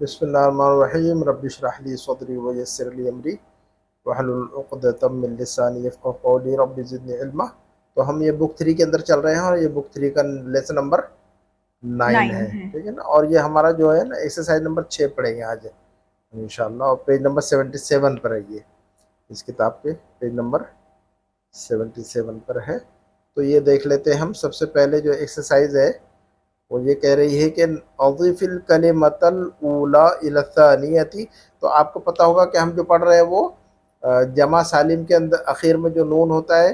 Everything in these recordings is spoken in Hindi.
बिस्मिल्लाहिर्रहमानिर्रहीम रब्बि इश्रह ली सदरी व यस्सिर ली अमरी वहलुल उक़दतम मिन लिसानी यफ़क़हू क़ौली रब्बि ज़िदनी इल्मा। तो हम ये बुक 3 के अंदर चल रहे हैं और ये बुक 3 का लेसन नंबर 9 9 है, है। ठीक है ना। और ये हमारा जो है ना एक्सरसाइज नंबर 6 पढ़ेंगे आज इंशाल्लाह, और पेज नंबर 77 पर है ये, इस किताब के पेज नंबर 77 पर है। तो ये देख लेते हैं हम। सबसे पहले जो एक्सरसाइज है वो ये कह रही है कि अज़िफ़िल कलिमतल ऊला इला सानियती। तो आपको पता होगा कि हम जो पढ़ रहे हैं वो जमा सालिम के अंदर आखिर में जो नून होता है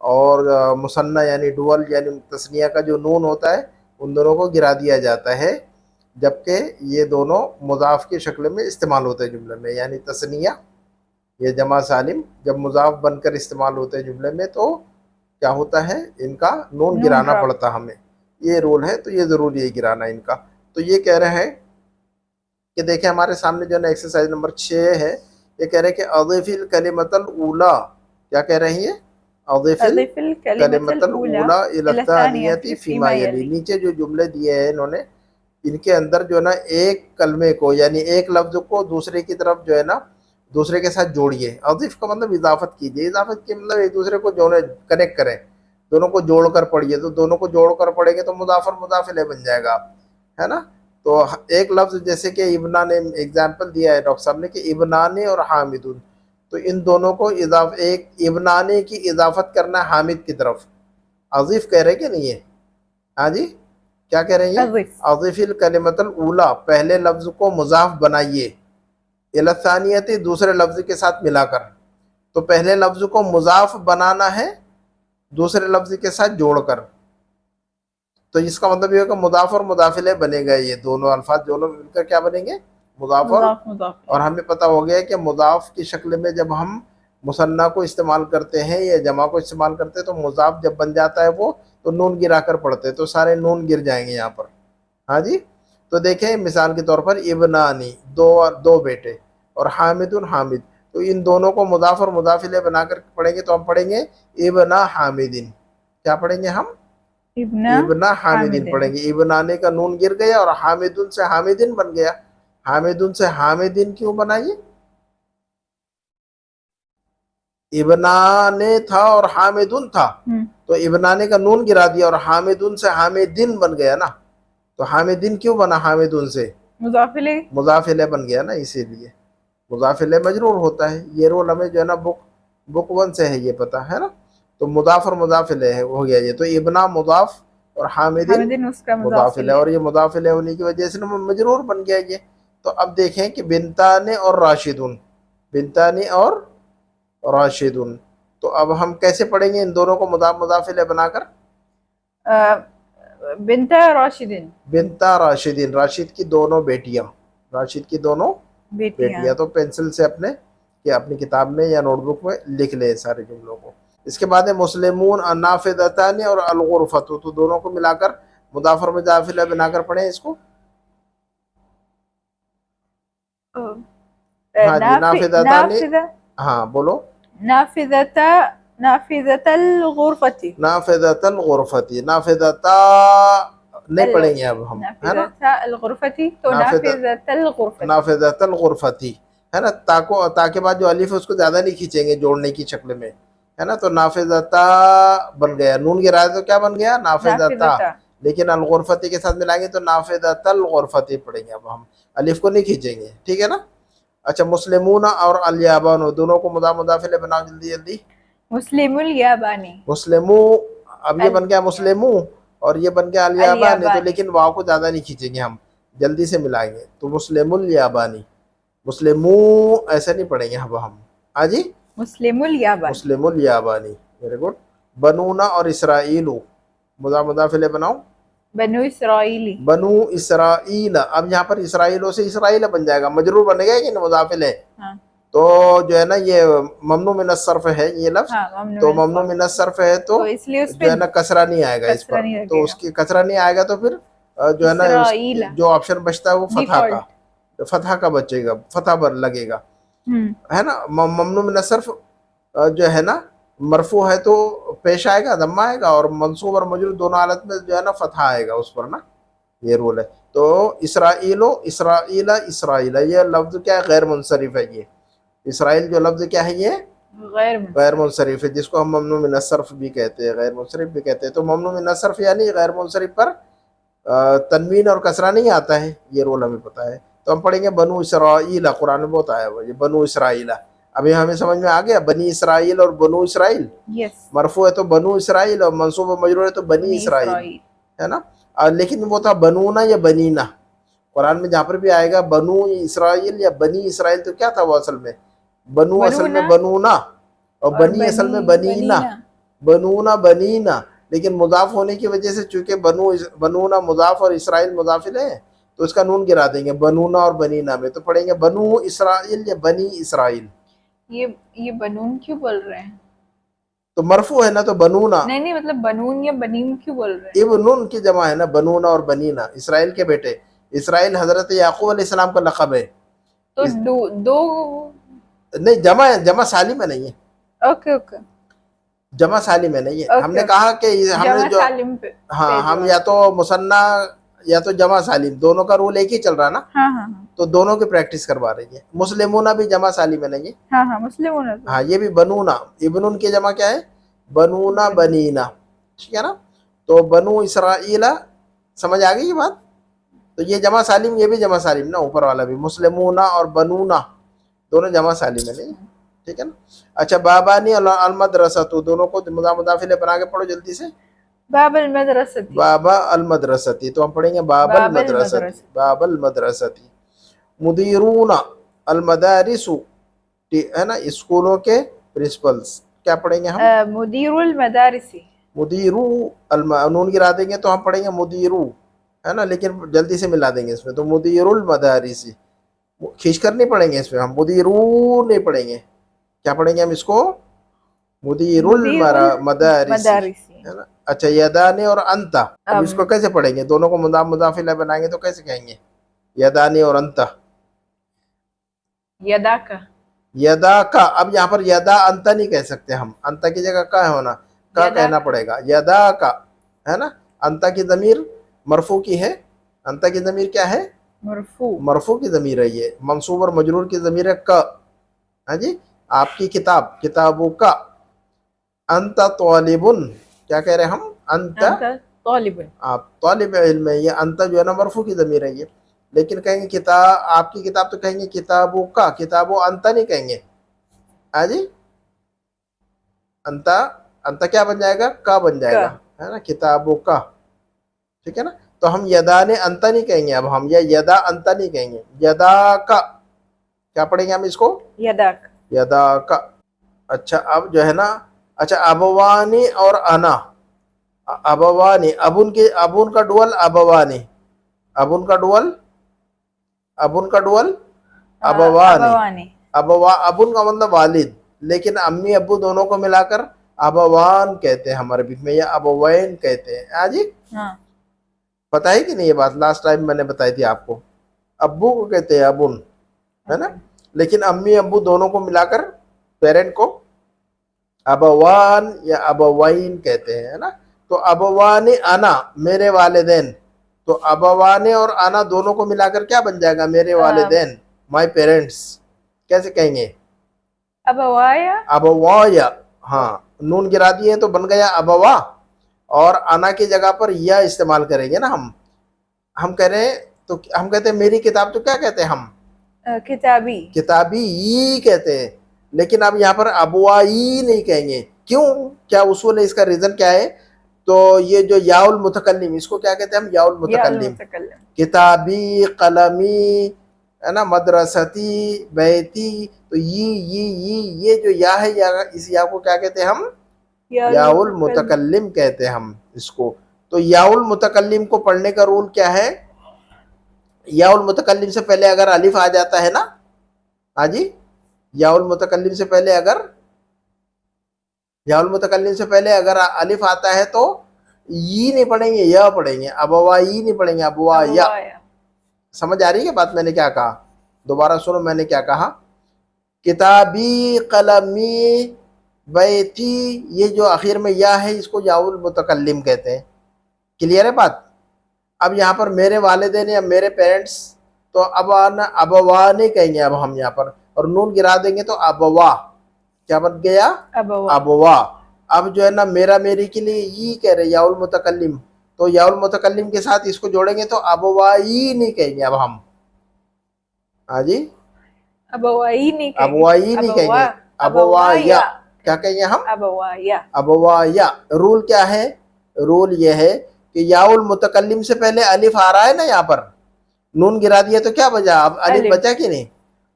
और मुसन्ना यानी डुअल यानी तस्निया का जो नून होता है उन दोनों को गिरा दिया जाता है, जबकि ये दोनों मुज़ाफ़ की शक्ल में इस्तेमाल होते हैं जुमले में। यानी तस्निया ये जमा सालिम जब मुज़ाफ़ बनकर इस्तेमाल होते हैं जुमले में तो क्या होता है, इनका नून नून गिराना ड्रॉप। पड़ता हमें। ये रूल है, तो ये ज़रूरी है गिराना इनका। तो ये कह रहे हैं कि देखें हमारे सामने जो है ना एक्सरसाइज नंबर 6 है। ये कह रहे हैं कि अज़िफ़िल कलिमतल ऊला, क्या कह रही है, अज़िफ़िल अज़िफ़िल कलिमतल कलिमतल ऊला ऊला इला इला सानियती सानियती फ़ीमा फ़ीमा यली। यली। नीचे जो जुमले दिए हैं इन्होंने, इनके अंदर जो है ना एक कलमे को यानी एक लफ्ज़ को दूसरे की तरफ जो है ना दूसरे के साथ जोड़िए। अज़िफ़ का मतलब इजाफत कीजिए, इजाफत के मतलब एक दूसरे को जोड़े, कनेक्ट करें, दोनों को जोड़कर पढ़िए। तो दोनों को जोड़कर पढ़ेंगे तो मुज़ाफ़ और मुज़ाफ़ इलैह बन जाएगा, है ना। तो एक लफ्ज़ जैसे कि इब्ना ने एग्जाम्पल दिया है डॉक्टर साहब ने कि इब्नाने और हामिदुन, तो इन दोनों को इजाफ एक इब्नाने की इजाफत करना है हामिद की तरफ। अज़ीफ़ कह रहे कि नहीं है, हाँ जी, क्या कह रही हैं, अज़िफ़ अज़िफ़िल कलिमतल ऊला, पहले लफ्ज़ को मुज़ाफ़ बनाइए, इला सानियती दूसरे लफ्ज़ के साथ मिलाकर। तो पहले लफ्ज़ को मुज़ाफ़ बनाना है दूसरे लफ्ज़ के साथ जोड़कर। तो इसका मतलब ये होगा मुज़ाफ़ और मुज़ाफ़ इलैह बनेगा, ये दोनों अल्फाज दोनों मिलकर क्या बनेंगे, मुज़ाफ़ मुज़ाफ़ मुज़ाफ़ और इलैह। हमें पता हो गया कि मुज़ाफ़ की शक्ल में जब हम मुसन्ना को इस्तेमाल करते हैं या जमा को इस्तेमाल करते हैं तो मुज़ाफ़ जब बन जाता है वो, तो नून गिरा कर पढ़ते हैं, तो सारे नून गिर जाएंगे यहाँ पर। हाँ जी। तो देखें मिसाल के तौर पर इब्नानी दो बेटे और हामिदुन हामिद, तो इन दोनों को मुज़ाफ़ और मुज़ाफ़ इलैह बनाकर पढ़ेंगे तो हम पढ़ेंगे इब्ना हामिदिन। क्या पढ़ेंगे हम, इब्ना इब्ना हामिदिन हामिदिन। पढ़ेंगे। इब्नाने का नून गिर गया और हामिदुन से हामिदिन बन गया। हामिदुन से हामिदिन क्यों बनाइए, इब्नाने था और हामिदुन था, तो इब्नाने का नून गिरा दिया और हामिदुन से हामिदिन बन गया ना। तो हामिदिन क्यों बना, हामिदुन से मुज़ाफ़ इलैह। मुज़ाफ़ इलैह बन गया ना, इसीलिए मुज़ाफ़ इलैह मजरूर होता है। ये रोल हमें जो है ना बुक 1 से है, ये पता है ना। तो मुज़ाफ़ और मुज़ाफ़ इलैह हो गया ये। तो इब्ना मुज़ाफ़ और हामिदिन हामिदिन उसका मुज़ाफ़ मुज़ाफ़ इलैह, इलैह। और ये मुज़ाफ़ इलैह होने की वजह से ना मजरूर बन गया ये। तो अब देखें कि बिनताने और राशिदुन, बिनतानी और राशिदुन, तो अब हम कैसे पढ़ेंगे इन दोनों को मुज़ाफ़ मुज़ाफ़ इलैह बनाकर, बिन्ता राशिदिन, बिनता राशिदीन, राशिद की दोनों बेटियां, राशिद की दोनों बेटियां। बेटियां। तो पेंसिल से अपने या अपनी किताब में या नोटबुक में लिख ले सारे जुमलों को। इसके बाद है मुस्लिमून नाफिदतानी और अलगुरफतु, तो दोनों को मिलाकर मुदाफ़ और मुज़ाफ़ इलैह बनाकर पढ़ें इसको। हाँ जी, नाफिदतानी, नाफिदा हाँ बोलो, नाफिदता नाफिदतल गुरफती। नाफिदतल गुरफती, नाफिदता नहीं अल पढ़ेंगे अब हम, है ना। नाफिदता अल गुरफती, तो नाफिद नाफिदतल गुरफती। नाफिदतल गुरफती, है ना। ताको ता के बाद जो अलिफ है उसको ज़्यादा नहीं खींचेंगे जोड़ने की शक्ल में, है ना। तो नाफिदता बन गया, नून गिराया तो क्या बन गया, नाफिदता। नाफिदता। लेकिन अल गुरफती के साथ मिलाएंगे तो नाफिदतल गुरफती पढ़ेंगे अब हम, अलिफ को नहीं खींचेंगे, ठीक है ना। अच्छा, मुस्लिमूना और अल दोनों को मुदाफ़ इलैह बनाओ जल्दी जल्दी। मुस्लिमुल याबानी। मुस्लिमू, अब ये अल बन गया मुस्लिमू और ये बन गया अल अल-याबानी, तो याबानी। लेकिन वाव को ज़्यादा नहीं खींचेंगे हम, जल्दी से मिलाएंगे। तो मुस्लिमुल याबानी, मुस्लिमू ऐसे नहीं पढ़ेंगे अब हम, हाँ जी, मुस्लिमुल याबानी। मुस्लिमुल याबानी, वेरी गुड। बनूना और इसराइलू, मुदाफ़ इलैह बनाओ। बनु इसराइली। बनु इसराइल, अब यहाँ पर इसराइलों से इसराइल बन जाएगा, मजरूर बनेगा कि मुदाफ़ इलैह। हाँ तो जो है ना ये ममनू मिन सर्फ है ये लफ्ज, हाँ, ममनू तो मिन ममनू सर्फ, मिन सर्फ है तो तो इसलिए उस जो पे है ना कसरा नहीं आएगा इस कसरा पर, नहीं तो लगेगा। उसकी कसरा नहीं आएगा तो फिर जो है ना इसराइला जो ऑप्शन बचता है वो फतह का, डिफॉल्ट। फतह का बचेगा, फतह पर लगेगा, है ना। ममनू मिन सर्फ जो है ना मरफू है तो पेश आएगा, दम्मा आएगा, और मंसूब और मजरूर दोनों हालत में जो है ना फतह आएगा उस पर ना, ये रूल है। तो इसराइलो, इसराइला, इसराइला, ये लफ्ज क्या है, गैर मुनसरिफ है। ये इसराइल जो लफ्ज क्या है, ये गैर गैर मुनसरिफ है, जिसको हम ममनू मिन सर्फ भी कहते हैं, गैर मुनसरिफ भी कहते हैं। तो ममनू मिन सर्फ यानी गैर मुनसरिफ पर तनवीन और कसरा नहीं आता है, ये रूल हमें पता है। तो हम पढ़ेंगे बनु इसराइल, कुरान में बहुत आया हुआ ये बनु इसराइल। अभी हमें समझ में आ गया, बनी इसराइल और बनु इसराइल। यस, मरफू है तो बनु इसराइल, और मंसूब व मजरूर है तो बनी इसराइल, है ना। लेकिन वो था बनूना या बनीना। कुरान में जहाँ पर भी आएगा बनु इसराइल या बनी इसराइल, तो क्या था वो असल में, बनु असल में बनूना, और बनी असल में बनीना, बनूना बनीना। लेकिन मुजाफ होने की वजह से चूंकि बनूना मुजाफ और इसराइल मुजाफिल है, तो उसका नून गिरा देंगे बनूना और बनीना में। तो पढ़ेंगे बनु इसराइल या बनी इसराइल। ये बनून क्यों बोल रहे हैं? तो मरफू है ना, तो बनूना। नहीं नहीं, मतलब बनून या बनीन क्यों बोल रहे हैं? इब्नुन की जमा है ना, बनूना और बनीना, इसराइल के बेटे। इसराइल हजरत याकूब अलैहिस्सलाम का लक़ब है। तो दो नहीं, जमा है, जमा सालिम में नहीं है। ओके ओके, जमा सालिम में नहीं है। ओके, हमने कहा कि हमने जमा जो, सालिम पे हाँ, हम या तो मुसन्ना या तो जमा सालिम, दोनों का रूल एक ही चल रहा ना। हाँ हाँ हाँ तो दोनों की प्रैक्टिस करवा रही है। मुस्लिमूना भी जमा सालिम में नहीं है। हाँ हाँ, मुस्लिम होना हाँ, ये भी बनूना। इब्नुन की जमा क्या है, बनूना बनीना, ठीक है ना। तो बनु इसराइला, समझ आ गई ये बात। तो ये जमा सालिम, ये भी जमा सालिम ना, ऊपर वाला भी मुस्लिमूना और बनूना दोनों जमा सालिम है, नहीं, ठीक है ना। अच्छा, बाबानी और अलमदरसतु, दोनों को मुदाफिले बना के पढ़ो जल्दी से। बाबल मदरसती, बाबा अल मदरसती, तो हम पढ़ेंगे बाबल बाबल मदरसती, मदरसती। बाबल मदरसती। मुदीरूना अल मदारिसु, है ना, स्कूलों के प्रिंसिपल्स। क्या पढ़ेंगे हम, मुदीरुल मदारिसी। मुदीरू नून गिरा देंगे तो हम पढ़ेंगे मुदीरू, है ना, लेकिन जल्दी से मिला देंगे इसमें। तो मुदीरुल मदारिसी, खींच कर नहीं पढ़ेंगे इसमें, हम मुदीरू नहीं पढ़ेंगे। क्या पढ़ेंगे हम इसको, मुदीरुल मदारिसी, है ना। अच्छा, यदानी और अंता, अब इसको कैसे पढ़ेंगे, दोनों को मुदाफिला बनाएंगे तो कैसे कहेंगे, यदानी और अंता, यदा का, यदा का। अब यहाँ पर यदा अंता नहीं कह सकते हम, अंता की जगह का होना, का कहना पड़ेगा, यदा का, है ना। अंता की ज़मीर मरफू की है, अंता की ज़मीर क्या है, मरफू की ज़मीर है। ये मंसूब और मजरूर की ज़मीर है का, हाँ जी। आपकी किताब, किताबों का। अंता तालिबुन, क्या कह रहे हैं हम, अंता तालिबुन, आप तालिब इल्म है। ये अंता जो है ना, मरफू की ज़मीर है ये। लेकिन कहेंगे किताब, आपकी किताब, तो कहेंगे किताबों का, किताबों अंता नहीं कहेंगे, हाँ जी। अंता, अंता क्या बन जाएगा, का बन जाएगा, है ना, किताबों का, ठीक है ना। तो हम यदा ने अंता नहीं कहेंगे, अब हम यदा अंता नहीं कहेंगे, यदा का। क्या पढ़ेंगे हम इसको, यदा का, यदा का। अच्छा, अब जो है ना, अच्छा, अबवानी और अना, अबवानी, अबुन के, अबुन का डुअल अबवानी, अबुन का डुअल, अबुन का डुअल अबवानी, अबुन का मतलब वालिद, लेकिन अम्मी अब्बू दोनों को मिलाकर अबवान कहते हैं हम अरबी में, या अबवैन कहते हैं, हाँ जी। हाँ। पता है कि नहीं ये बात, लास्ट टाइम मैंने बताई थी आपको। अब्बू को कहते हैं अबुन, है ना, लेकिन अम्मी अब्बू दोनों को मिलाकर पेरेंट को अबवान या अबवैन कहते हैं, है ना। तो अबवानी अना, मेरे वालिदैन। तो अबवाने और अना दोनों को मिलाकर क्या बन जाएगा, मेरे वालिदैन, माय पेरेंट्स। कैसे कहेंगे, अबवाया, अबवाया, हाँ, नून गिरा दिए तो बन गया अबवा, और अना की जगह पर या इस्तेमाल करेंगे ना हम कह रहे हैं, तो हम कहते हैं मेरी किताब, तो क्या कहते हैं हम, किताबी, किताबी ई कहते हैं। लेकिन अब यहाँ पर अबवाई नहीं कहेंगे, क्यों, क्या उसूल है, इसका रीजन क्या है। तो ये जो याउल मुतकल्लिम, इसको क्या कहते हैं हम, याउल मुतकल्लिम। किताबी, कलमी, है ना, मदरसती, बैती। तो ये जो या है, या इस या को क्या कहते हैं हम, याउल मुतकल्लिम कहते हैं हम इसको। तो याउल मुतकल्लिम को पढ़ने का रूल क्या है, याउल मुतकल्लिम से पहले अगर अलिफ आ जाता है ना, हाँ जी, याउल मुतकल्लिम से पहले अगर, याउल मुतकल्लिम से पहले अगर अलिफ आता है तो ये नहीं पढ़ेंगे, या पढ़ेंगे, अबवा ई नहीं पढ़ेंगे, अबवा या। समझ आ रही है बात, मैंने क्या कहा, दोबारा सुनो मैंने क्या कहा। किताबी, कलमी, बैती, ये जो आखिर में या है, इसको याउल मुतकल्लिम कहते हैं। क्लियर है बात। अब यहाँ पर मेरे वालिदैन या मेरे पेरेंट्स, तो अबवा नहीं कहेंगे अब हम यहाँ पर, और नून गिरा देंगे तो अबवा, क्या बन गया? अबवा। अबवा। अब जो है ना मेरा मेरी के लिए ई कह रहे याउल मुतकल्लिम, तो याउल मुतकल्लिम के साथ इसको जोड़ेंगे तो अबवाई नहीं कहेंगे अब हम। हाँ जी, अबवाई नहीं कहेंगे, अबवाई नहीं कहेंगे, अबवाया। क्या कहेंगे हम? अबवाया। अबवाया। रूल क्या है? रूल ये है कि याउल मुतकल्लिम से पहले अलिफ आ रहा है ना, यहाँ पर नून गिरा दिया तो क्या बचा? अब अलिफ अलिफ। बचा कि नहीं?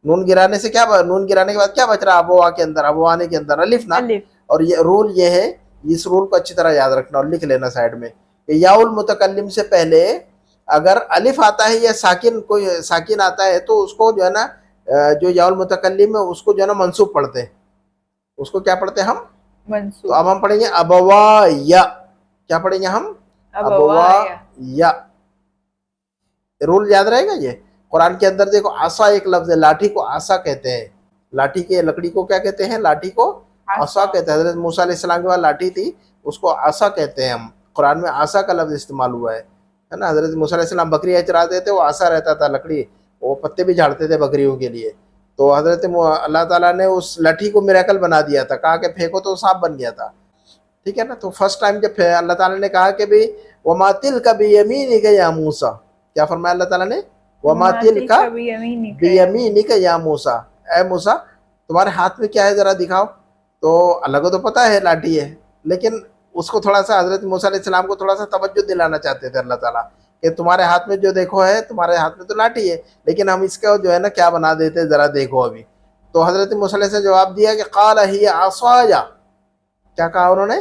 नून गिराने से क्या नून गिराने के बाद क्या बच रहा? अबवा के अंदर, अबवाने के अंदर अलिफ ना। अलिफ। और ये रूल ये है, इस रूल को अच्छी तरह याद रखना और लिख लेना साइड में, कि याउल मुतकल्लिम से पहले अगर अलिफ आता है या साकिन, कोई साकिन आता है, तो उसको जो है ना जो याउल मुतकल्लिम है उसको जो है ना मंसूब पढ़ते हैं। उसको क्या पढ़ते हैं हम? मंसूब। तो अब हम पढ़ेंगे अबवाया। क्या पढ़ेंगे हम? अबवाया। या। रूल याद रहेगा ये। कुरान के अंदर देखो, आसा एक लफ्ज है, लाठी को आसा कहते हैं। लाठी के, लकड़ी को क्या कहते हैं? लाठी को आसा कहते हैं। हजरत मूसा अलैहिस्सलाम के पास लाठी थी, उसको आसा कहते हैं हम। कुरान में आसा का लफ्ज इस्तेमाल हुआ है ना। हजरत मूसा अलैहिस्सलाम बकरियां चराते थे, वो आसा रहता था लकड़ी, वो पत्ते भी झाड़ते थे बकरियों के लिए। तो हजरत अल्लाह ताला ने उस लाठी को मिरेकल बना दिया था, कहा कि फेंको तो सांप बन गया था। ठीक है ना। तो फर्स्ट टाइम जब अल्लाह ताला ने कहा कि भाई वमा तिलका बियमीनिका या मूसा, क्या फरमाया अल्लाह ताला ने? वमा तिलका बियमीनिका या मूसा, ए मूसा तुम्हारे हाथ में क्या है जरा दिखाओ। तो अल्लाह को तो पता है लाठी है, लेकिन उसको थोड़ा सा, हजरत मूसा अलैहिस्सलाम को थोड़ा सा तवज्जो दिलाना चाहते थे अल्लाह ताला, कि तुम्हारे हाथ में जो देखो है, तुम्हारे हाथ में तो लाठी है, लेकिन हम इसका जो है ना क्या बना देते, जरा देखो अभी। तो हजरत मूसा अलैहि सलाम जवाब दिया कि क़ाल हिया असाया। क्या कहा उन्होंने?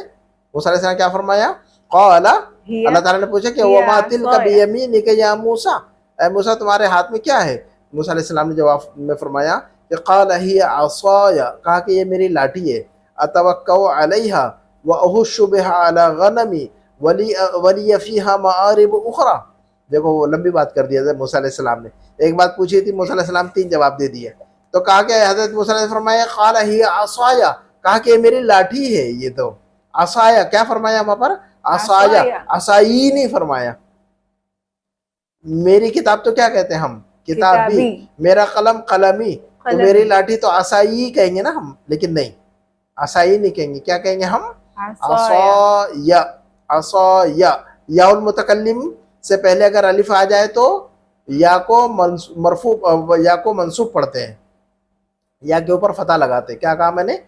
मूसा अलैहि सलाम क्या फरमाया? क़ाल, अल्लाह ताला ने पूछा कि वमा तिलका बियमीनिका या मूसा, ए मूसा तुम्हारे हाथ में क्या है? मूसा अलैहि सलाम ने जवाब में फरमाया कि क़ाल हिया असाया, कहा कि ये मेरी लाठी है, अतवक्कउ अलैहा व अहुश्शु बिहा अला गनमी वली फीहा मआरिब उखरा। देखो वो लंबी बात कर दिया मूसा अलैहि सलाम ने। एक बात पूछी थी, मूसा अलैहि सलाम 3 जवाब दे दिए। तो कहा कि हजरत मूसा ने फरमाया क़ाल हिया असाया, कहा कि ये मेरी लाठी है। ये तो असाया क्या फरमाया वहां पर? असाया, असाई नहीं फरमाया। मेरी किताब तो क्या कहते हैं हम? किताबी। मेरा कलम कलमी, तो मेरी लाठी तो असाई कहेंगे ना हम, लेकिन नहीं, असाई नहीं कहेंगे। क्या कहेंगे हम? असाया। असाया। याउल मुतकल्लिम से पहले अगर अलिफ आ जाए तो या को मरफू, या को मंसूब पढ़ते हैं, या के ऊपर फतह लगाते हैं। क्या कहा मैंने?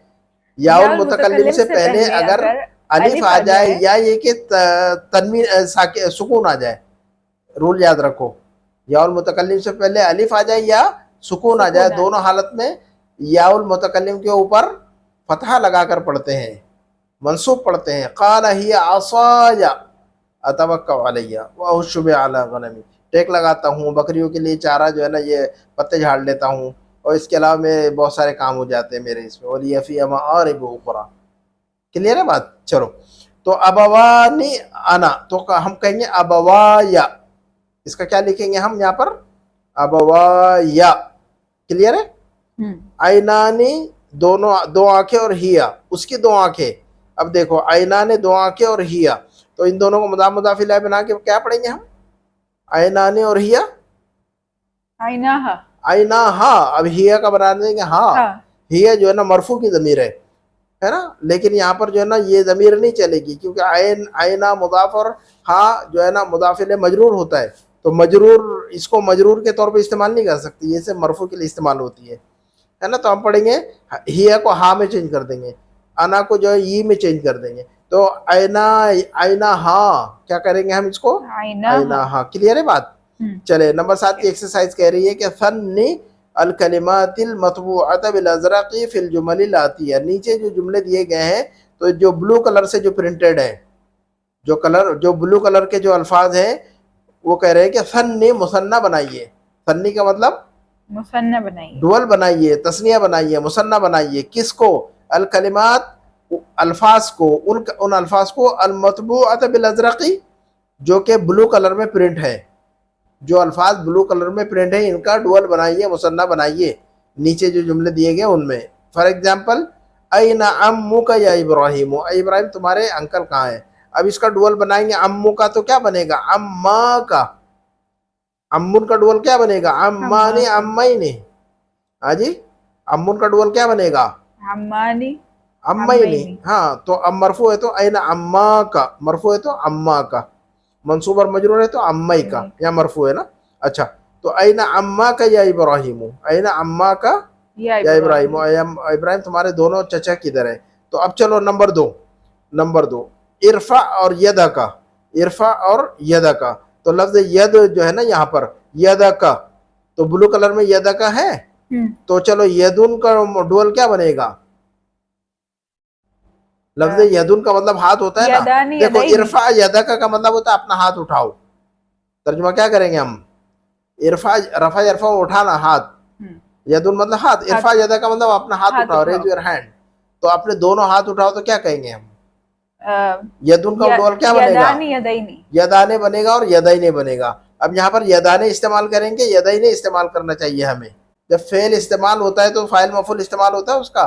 याउल मुतकल्लिम से पहले अगर अलिफ आ जाए या ये कि तनवीन सुकून आ जाए। रूल याद रखो, याउल मुतकल्लिम से पहले अलिफ आ जाए या सुकून आ जाए, दोनों हालत में याउल मुतकल्लिम के ऊपर फतहा लगाकर पढ़ते हैं, मंसूब पढ़ते हैं। क़ाल हिया असाया अतवक्कउ अलैहा व अहुश्शु बिहा अला गनमी, टेक लगाता हूँ, बकरियों के लिए चारा जो है ना ये पत्ते झाड़ लेता हूँ, और इसके अलावा मेरे बहुत सारे काम हो जाते हैं मेरे इसमें। वलिया फीहा मआरिब उखरा। क्लियर है बात? चलो, तो अबवानी अना, तो हम कहेंगे अबवाया। इसका क्या लिखेंगे हम यहाँ पर? अबवाया। क्लियर है? आइनानी, दोनों, 2 आंखें, और हिया, उसकी 2 आंखें। अब देखो, आइना ने 2 आंखें और हिया, तो इन दोनों को मुदाफ मुदाफ इलैह बना के क्या पढ़ेंगे हम? आइनानी और हिया, आइनाहा। आइनाहा। अब हिया का बना देंगे हाँ। हिया जो है ना मरफू की ज़मीर है ना, लेकिन यहाँ पर जो है ना ये ज़मीर नहीं चलेगी, क्योंकि आइना मुदाफ और हाँ जो है ना मुदाफ इलैह मजरूर होता है, तो मजरूर, इसको मजरूर के तौर पे इस्तेमाल नहीं कर सकती, ये सिर्फ मरफू के लिए इस्तेमाल होती है ना। तो हम पढ़ेंगे हिया को हा में चेंज कर देंगे, अना को जो है ई में चेंज कर देंगे, तो आइना, आइना हाँ, क्या करेंगे हम इसको? आइना हाँ। क्लियर है बात? चले, नंबर 7 की एक्सरसाइज कह रही है कि फन्नी अल कलिमातिल मतबूअत बिल अज़रक़ी फिल जुमलिल आतिया। नीचे जो जुमले दिए गए हैं, तो जो ब्लू कलर से जो प्रिंटेड है, जो ब्लू कलर के जो अल्फाज हैं, वो कह रहे हैं कि फन्नी मुसन्ना बनाइए। फन्नी का मतलब मुसन्ना बनाइए, डुअल बनाइए, तस्निया बनाइए, मुसन्ना बनाइए। किसको? अल कलिमात, अल्फाज को, उन अल्फाज को, अल मतबूअत बिल अज़रक़ी, जो कि ब्लू कलर में प्रिंट है, जो अल्फाज ब्लू कलर में प्रिंट है, इनका डुअल बनाइए, मुसन्ना बनाइए, नीचे जो जुमले दिए गए उनमें। फॉर एग्जाम्पल, अयना अम्मुका या इब्राहिम, इब्राहिम तुम्हारे अंकल कहाँ हैं? अब इसका डुअल बनाएंगे अम्मू का तो क्या बनेगा, अम्मा का। अम्मुन का डुअल क्या बनेगा, अम्मा ने, अम्मा ही ने। हाँ जी, अम्मुन का डुअल क्या बनेगा, अम्मानी अम्मा ही ने। अम्मैनी। हाँ, तो अब मरफू है तो ऐना अम्मा का, मरफू है तो अम्मा का, मंसूब और मजरूर है तो अम्मई का, या मरफू है ना। अच्छा, तो ऐना अम्मा का या इब्राहिम, ऐना अम्मा का या इब्राहिम, इब्राहिम तुम्हारे दोनों चचा किधर है। तो अब चलो नंबर दो, नंबर दो, इरफा और यदा का, इरफा और यदा का। तो लफ्ज यद जो है ना यहाँ पर, यदा का, तो ब्लू कलर में यदा का है। तो चलो यदुन का डुअल क्या बनेगा, लफ्ज यदुन का मतलब हाथ होता है ना। देखो इरफा यदा का मतलब होता है अपना हाथ उठाओ। तर्जुमा क्या करेंगे हम, इरफा रफा इरफा उठाना हाथ, यदुन मतलब हाथ, इरफा यदा का मतलब अपना हाथ उठाओ, रेज योर हैंड। तो अपने दोनों हाथ उठाओ तो क्या कहेंगे हम, यदुन का डुअल क्या बनेगा, यदाने बनेगा और यदाइने बनेगा। अब यहाँ पर यदाने इस्तेमाल करेंगे, यदाइने इस्तेमाल करना चाहिए हमें। जब फेल इस्तेमाल होता है तो फाइल मफूल इस्तेमाल होता है उसका।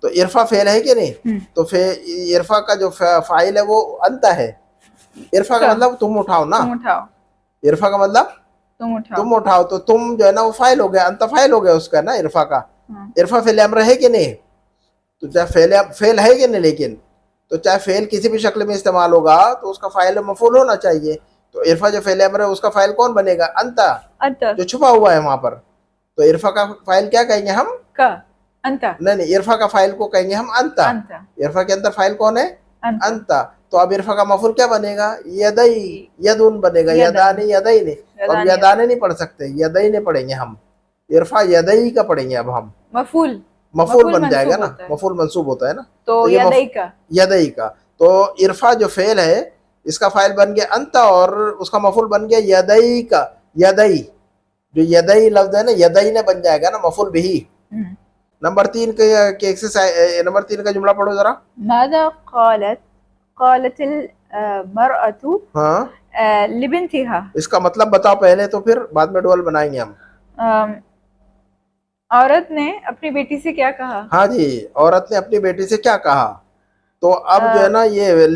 तो इरफा फेल है कि नहीं, तो इरफा का जो फाइल है वो अंत है। इरफा का मतलब तुम उठाओ ना, इरफा का मतलब तुम उठाओ, तो तुम जो है ना वो फाइल हो गया, अंत फाइल हो गया उसका ना इरफा का। इरफा फेल अमर है कि नहीं, तो चाहे फेल है कि नहीं, लेकिन तो चाहे फेल किसी भी शक्ल में इस्तेमाल होगा तो उसका फाइल मफूल होना चाहिए। तो इरफा जो फेल अमर है उसका फाइल कौन बनेगा, अंत जो छुपा हुआ है वहां पर। तो इरफा का फाइल क्या कहेंगे हम, नहीं, इरफा का फाइल को कहेंगे हम अंता। इरफा के अंदर फाइल कौन है, अंता। तो अब इरफा का मफूल क्या बनेगा, यदई, यदुन बनेगा, यदाने यदई ने। अब यदाने नहीं पढ़ सकते, यदई ने पढ़ेंगे हम, इरफा यदई का पढ़ेंगे अब हम। मफूल बन जाएगा ना, मफूल मंसूब होता है ना। तो यदई का, तो इरफा जो फेल है इसका फाइल बन गया अंता और उसका मफूल बन गया यदई का। यदई, जो यदई लफ्ज है ना, यदई ने बन जाएगा ना मफूल भी। नंबर 3 के एक्सरसाइज, नंबर 3 का जुमला पढ़ो जरा। मादा क़ालत क़ालतिल मरअतु लिबिन्तिहा। इसका मतलब बताओ पहले, तो फिर बाद में डुअल बनाएंगे हम। औरत ने अपनी बेटी से क्या कहा। हाँ जी, औरत ने अपनी बेटी से क्या कहा। तो अब जो है ना ये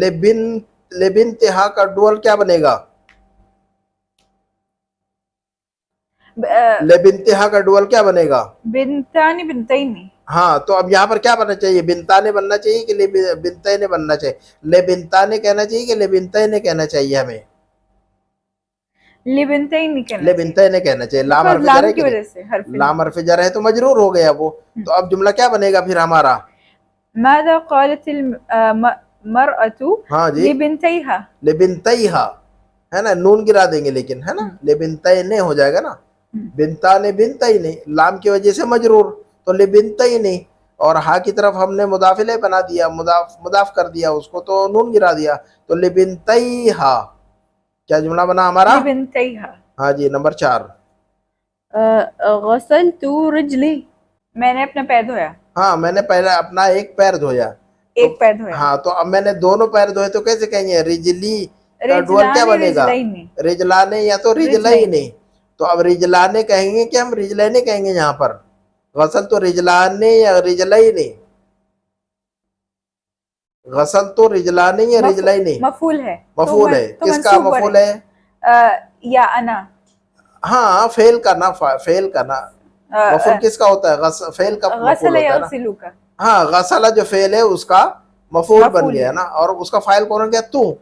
लिबिन्तिहा का डुअल क्या बनेगा, लिबिन्तिहा का डुअल क्या बनेगा, बिन्तानी बिन्तैनी। हाँ, तो अब यहाँ पर क्या बनना चाहिए, बिन्ताने बनना चाहिए कि बिन्तैने बनना चाहिए, बिन्ताने कहना चाहिए कि बिन्तैने कहना चाहिए हमें, लिबिन्तैनी कहना चाहिए। लाम हर्फ जर है तो मजरूर हो गया वो। तो अब जुमला क्या बनेगा फिर हमारा, मादा क़ालतिल मरअतु लिबिन्तैहा, लिबिन्तैहा है ना, नून गिरा देंगे लेकिन, है ना, लिबिन्तैने हो जाएगा ना, बिन्ताने बिन्तैने, लाम की वजह से मजरूर, तो लिबिन्तैने। और हा की तरफ हमने मुदाफिले बना दिया, मुदाफ कर दिया उसको, तो नून गिरा दिया, तो लिबिन्तैहा। क्या जुमला बना हमारा, लिबिन्तैहा। हाँ जी, नंबर 4। गसलतु रिजली, मैंने अपना पैर धोया। हाँ, मैंने पहले अपना एक पैर धोया, एक पैर धोया। हाँ, तो अब मैंने दोनों पैर धोए, तो कैसे कहेंगे, रिजली का डुअल क्या बनेगा, रिजलाने या तो रिजलैने। तो अब रिजलाने कहेंगे कि हम रिजलैने कहेंगे यहाँ पर, गसल तो रिजलाने या रिजलैने, गसल तो रिजलाने या रिजलैने, मफूल है, मफूल है। किसका मफूल है, या अना। हाँ, फेल करना, फेल करना मफूल किसका होता है, फेल का मफूल होता है ना। हाँ, गसला जो फेल है उसका मफूल बन गया ना, और उसका फाइल कौन हो गया, तू,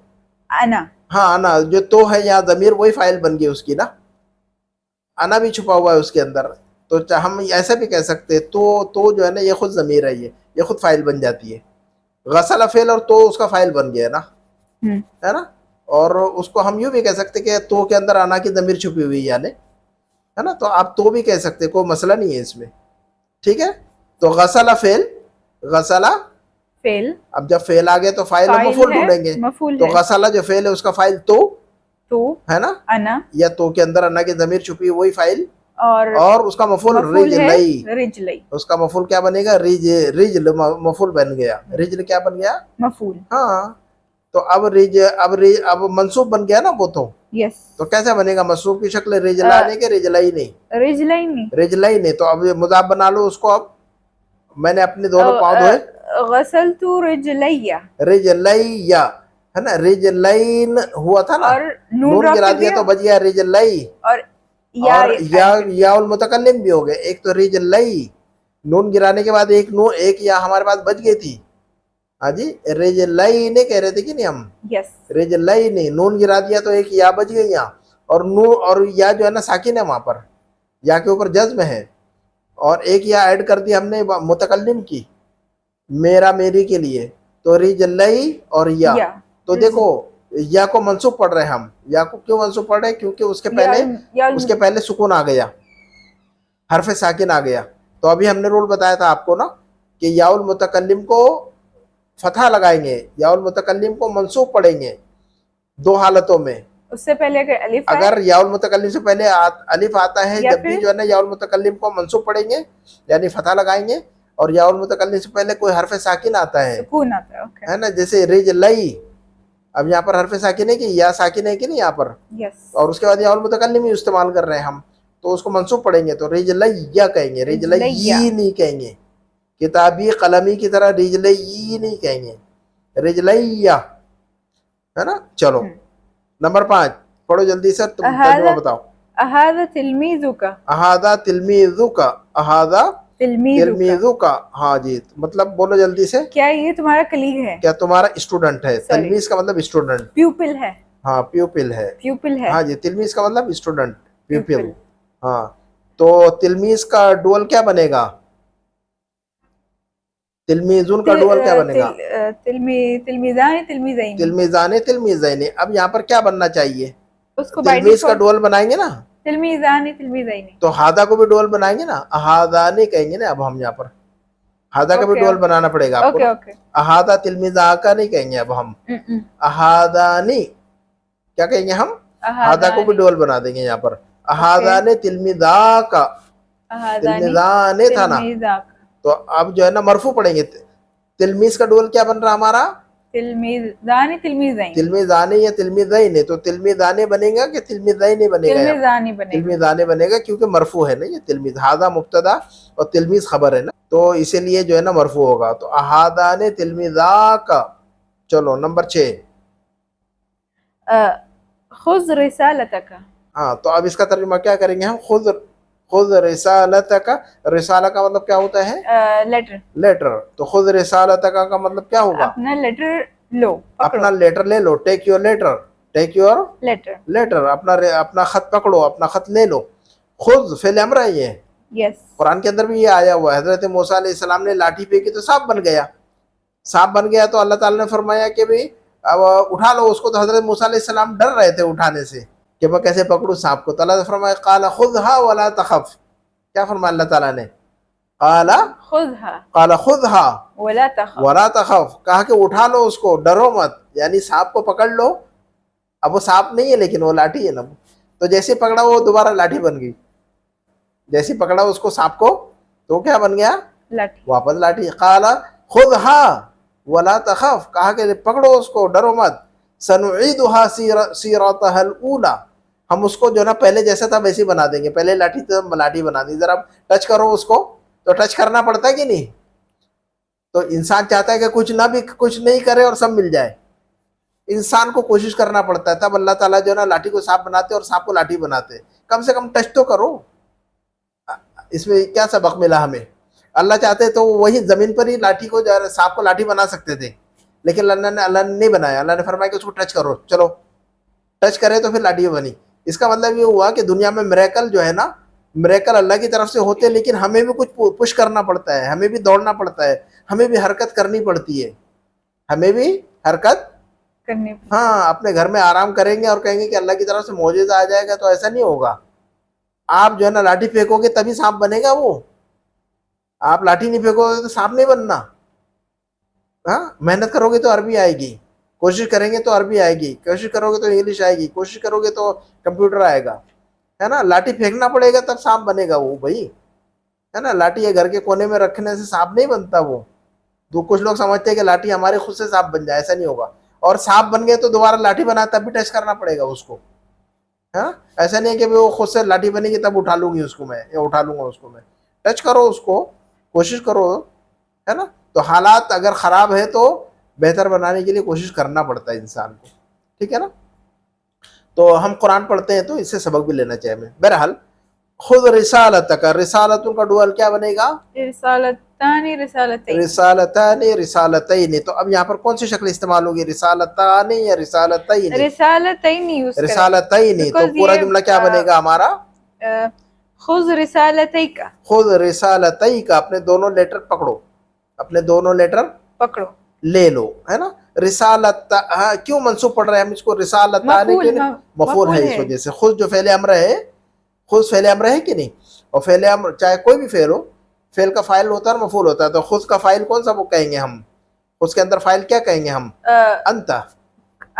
अना। हाँ, अना जो तो है यहाँ जमीर, वही फाइल बन गई उसकी ना, अना भी छुपा हुआ है उसके अंदर। तो हम ऐसा भी कह सकते हैं, तो जो है ना ये खुद जमीर है, ये खुद फाइल बन जाती है। गसला फेल और तो उसका फाइल बन गया ना, है ना। और उसको हम यूं भी कह सकते कि तो के अंदर अना की जमीर छुपी हुई यानी, है ना। तो आप तो भी कह सकते, कोई मसला नहीं है इसमें, ठीक है। तो गसला फेल, गसला फेल, अब जब फेल आ गए तो फाइल मफूल ढूंढेंगे। तो गसला जो फेल है उसका फाइल तो है ना, अना, या तो के अंदर अना की जमीर छुपी वही फाइल, और उसका मफूल रिजलई, उसका मफूल क्या बनेगा, रिजल मफूल बन गया, रिजल क्या बन गया, मफूल। हाँ, तो अब मंसूब बन गया ना वो तो, यस। तो कैसा बनेगा मंसूब की शक्ल, रिजलाने के रिजलई नहीं, रिजलई नहीं। तो अब मुजाफ बना लो उसको। अब मैंने अपने दोनों पाँव धोए, गसलतु रिजलैया, रिजलैया है ना, रिजलैन हुआ था ना, और नून नून ड्रॉप गिरा कर दिया दिया तो बच गया रिजलई। और या और ऐड या कर दिया। याउल मुतकल्लिम भी हो गए, एक तो रिजलई, नून गिराने के बाद एक नून एक या हमारे पास बच गई थी। हाँ जी, रिजलई ने कह रहे थे कि नहीं हम, यस रिजलई ने नून गिरा दिया तो एक या बच गई यहाँ, और नून और या जो है ना साकिन है वहां पर, या के ऊपर जज्म है, और एक या ऐड कर दी हमने मुतकल्लिम की, मेरा मेरी के लिए, तो रिजलई और या। या तो देखो या को मंसूब पढ़ रहे हैं हम, या को क्यों मंसूब पढ़ रहे हैं, क्योंकि उसके पहले सुकून आ गया, हरफ साकिन आ गया। तो अभी हमने रूल बताया था आपको ना कि याउल मुतकल्लिम को फतहा लगाएंगे, याउल मुतकल्लिम को मंसूब पढ़ेंगे दो हालतों में। उससे पहले अगर अलिफ आए अगर याउल मुतकल्लिम से पहले अलिफ आता है, या जब भी फिर जो है ना याउल मुतकल्लिम को मंसूब पढ़ेंगे यानी फतहा लगाएंगे, और याउल मुतकल्लिम से पहले कोई हरफ साकिन आता सुकून आता है। ओके है ना, जैसे रिज लई, अब यहाँ पर हरफ साकिन है कि या साकिन है कि नहीं यहाँ पर, यस और उसके बाद याउल मुतकल्लिम ही इस्तेमाल कर रहे हैं हम, तो उसको मंसूब पढ़ेंगे तो रिजलैया कहेंगे, रिजलैया। रिजलई नहीं कहेंगे, किताबी कलमी की तरह रिजलई नहीं कहेंगे, रिजलैया, है ना। चलो नंबर 5 पढ़ो जल्दी से, तुम तर्जुमा बताओ। अहादा तिलमीजुका, अहादा तिलमीजुका, अहादा तिलमीजुका तिलमीजुका, हाँ जी, मतलब बोलो जल्दी से। क्या ये तुम्हारा कलीग है? क्या तुम्हारा स्टूडेंट है? Sorry. तिलमीज का मतलब स्टूडेंट, प्यूपिल है। हाँ प्यूपिल है, प्यूपिल है। हाँ जी, तिलमीज का मतलब स्टूडेंट, प्यूपिल। प्यूपिल। हाँ, तो तिलमीज का डुअल क्या बनेगा? तिलमीजुन का डुअल क्या बनेगा? तिलमीजानी तिलमीज़ैनी। तिलमीजाने तिलमीज़ैनी। अब यहाँ पर क्या बनना चाहिए? उसको बाय तिलमीज का डिफॉल्ट डुअल बनाएंगे ना, तिलमीजानी तिलमीज़ैनी। तो हादा को भी डुअल बनाएंगे ना, अहादानी कहेंगे ना। अब हम यहाँ पर हादा का भी ओके डुअल बनाना पड़ेगा आपको ओके ना। ओके। अहादा तिलमीजा का नहीं कहेंगे अब हम, अहादानी क्या कहेंगे हम, हादा को भी डुअल बना देंगे यहाँ पर, अहादाने तिलमीजा का, तिलमीजाने था ना, तो अब जो है ना मरफू पढ़ेंगे। तिलमीज का डुअल क्या बन रहा हमारा? तिलमीजानी तिलमीज़ैनी। तिलमीजाने या तिलमीज़ैनी, तो तिलमीजाने बनेगा कि तिलमीज़ैनी बनेगा? तिलमीजानी बनेगा। तिलमीजाने बनेगा क्योंकि मरफू है ना ये, तिलमीज हादा मुब्तदा और तिलमीज खबर है ना, तो इसीलिए जो है ना मरफू होगा। तो अहादाने तिलमीजा का। चलो नंबर 6, खुज़ रिसालतका। हाँ, तो अब इसका तर्जुमा क्या करेंगे हम? खुद खुद रिसालत का, रिसाला का मतलब क्या होता है? लेटर। लेटर। तो खुद रिसालत का मतलब क्या होगा? अपना लेटर लो, अपना लेटर ले लो, take your letter, take your letter. Letter, अपना खत पकड़ो, अपना खत ले लो। खुद फिल अमर है ये, यस कुरान के अंदर भी ये आया हुआ है। हजरत मूसा अलैहिस्सलाम ने लाठी फेंकी तो सांप बन गया, सांप बन गया तो अल्लाह ताला ने फरमाया कि भाई अब उठा लो उसको। तो हजरत मूसा अलैहिस्सलाम डर रहे थे उठाने से कि मैं कैसे पकड़ूं सांप को। तो अल्लाह ने फरमाया काला खुदहा वला तखफ, क्या फरमाया अल्लाह ताला ने? काला खुदहा वला तखफ, कहा कि उठा लो उसको, डरो मत, यानी सांप को पकड़ लो। अब वो सांप नहीं है लेकिन वो लाठी है ना, तो जैसे पकड़ा वो दोबारा लाठी बन गई, जैसे पकड़ा उसको सांप को तो क्या बन गया? लाठी, वापस लाठी। काला खुदहा वला तखफ, कहा कि पकड़ो उसको, डरो मत। सनुईदुहा सीरतहल ऊला, हम उसको जो ना पहले जैसा था वैसे बना देंगे। पहले लाठी तो लाठी बना दी, जरा टच करो उसको, तो टच करना पड़ता है कि नहीं? तो इंसान चाहता है कि कुछ ना भी कुछ नहीं करे और सब मिल जाए, इंसान को कोशिश करना पड़ता है। तब अल्लाह ताला जो ना लाठी को सांप बनाते और सांप को लाठी बनाते। कम से कम टच तो करो, इसमें क्या सबक मिला हमें? अल्लाह चाहते तो वही जमीन पर ही लाठी को सांप को लाठी बना सकते थे, लेकिन अल्लाह ने नहीं बनाया। अल्लाह ने फरमाया कि उसको टच करो, चलो टच करे तो फिर लाठी बनी। इसका मतलब ये हुआ कि दुनिया में मिरेकल जो है ना, मिरेकल अल्लाह की तरफ से होते हैं, लेकिन हमें भी कुछ पुश करना पड़ता है, हमें भी दौड़ना पड़ता है, हमें भी हरकत करनी पड़ती है, हमें भी हरकत करनी। हाँ, अपने घर में आराम करेंगे और कहेंगे कि अल्लाह की तरफ से मौजूदा आ जाएगा, तो ऐसा नहीं होगा। आप जो है ना लाठी फेंकोगे तभी सांप बनेगा वो, आप लाठी नहीं फेंकोगे तो सांप नहीं बनना। हाँ, मेहनत करोगे तो अरबी आएगी, कोशिश करेंगे तो अरबी आएगी, कोशिश करोगे तो इंग्लिश आएगी, कोशिश करोगे तो कंप्यूटर आएगा, है ना। लाठी फेंकना पड़ेगा तब सांप बनेगा वो भाई, है ना। लाठी ये घर के कोने में रखने से सांप नहीं बनता वो। तो कुछ लोग समझते हैं कि लाठी हमारे खुद से सांप बन जाए, ऐसा नहीं होगा। और सांप बन गए तो दोबारा लाठी बना तब भी टच करना पड़ेगा उसको, हाँ। ऐसा नहीं है कि वो खुद से लाठी बनेगी तब उठा लूंगी उसको मैं, या उठा लूंगा उसको मैं। टच करो उसको, कोशिश करो, है ना। तो हालात अगर ख़राब है तो बेहतर बनाने के लिए कोशिश करना पड़ता है इंसान को, ठीक है ना। तो हम कुरान पढ़ते हैं तो इससे सबक भी लेना चाहिए हमें। बहरहाल खुद रिसालतक, रिसालतुन का डुअल क्या बनेगा? रिसालतानी रिसालतैन। रिसालतानी रिसालतैन। तो अब यहाँ पर कौन सी शक्ल इस्तेमाल होगी, रिसालतानी या रिसालतैन? रिसालतैन यूज करें रिसालतैन। तो because पूरा ये, जुमला क्या बनेगा हमारा? खुद रिसालतैका, खुद रिसालतैका, अपने दोनों लेटर पकड़ो, अपने दोनों लेटर पकड़ो। ले लो, है ना। रिसालत, हाँ, क्यों मंसूब पढ़ रहे हैं हम इसको? रिसालतानी मफूल, क्यों? मफूल है इस वजह से। खुद जो फेले अम्र है, खुद फेले अम्र है कि नहीं, और फेले अम्र चाहे कोई भी फेल हो, फेल का फाइल होता है और मफूल होता है। तो खुद का फाइल कौन सा वो कहेंगे हम? उसके अंदर फाइल क्या कहेंगे हम? अंता।